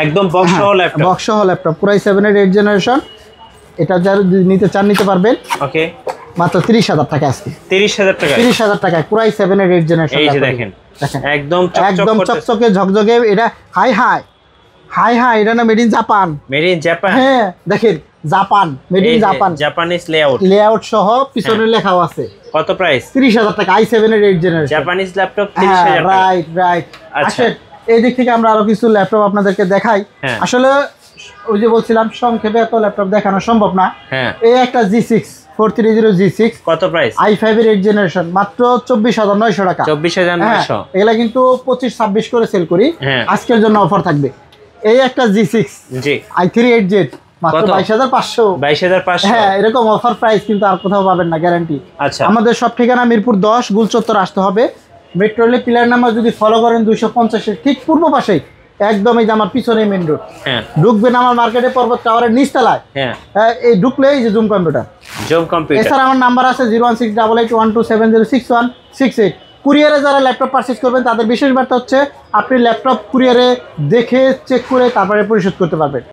একদম বক্স সহ laptop, box সহ ল্যাপটপ Core i7 এর 8 জেনারেশন। এটা যারা নিতে চান নিতে পারবেন। ওকে, মাত্র 30,000 টাকা আজকে। 30,000 টাকা, 30,000 টাকায় Core i7 এর 8 জেনারেশন। এই যে দেখেন একদম একদম চকচকে ঝকঝকে। এটা হাই এটা না made in Japan. Made in Japan, হ্যাঁ দেখেন Japan, made in Japan, Japanese layout সহ পিছনে লেখাও আছে। কত প্রাইস? 30,000 টাকা i7 এর 8 জেনারেশন জাপানিজ ল্যাপটপ 30,000 টাকা। রাইট। আচ্ছা, এই দিক থেকে আমরা আরো কিছু ল্যাপটপ আপনাদেরকে দেখাই। আসলে ওই যে বলছিলাম সংক্ষেপে এত ল্যাপটপ দেখানো সম্ভব না। এই একটা G6 430 G6 কত প্রাইস? i5 এর 8 জেনারেশন, মাত্র 24,900 টাকা। 24,900। এগুলা কিন্তু 25-26 করে সেল করি, আজকের জন্য অফার থাকবে। এই একটা G6 জি i3 8Z মাত্র 22,500। 22,500, হ্যাঁ এরকম অফার প্রাইস কিন্তু আর কোথাও পাবেন না, গ্যারান্টি। আচ্ছা, আমাদের সব ঠিকানা মিরপুর 10 গুলচত্বর আসতে হবে। মেট্রো রেলের পিলার নাম্বার যদি ফলো করেন 250 এর ঠিক পূর্ব পাশেই, একদম এই যে আমার পিছনে মেইন রোড। ঢুকবেন আমার মার্কেটে পর্বত টাওয়ারের নিচতলায়। এই ঢুকলেই যে জুম কম্পিউটার। এছাড়া আমার নাম্বার আছে 0168812706168। কুরিয়ারে যারা ল্যাপটপ পারচেজ করবেন তাদের বিশেষ বার্তা হচ্ছে আপনি ল্যাপটপ কুরিয়ারে দেখে চেক করে তারপরে পরিশোধ করতে পারবেন।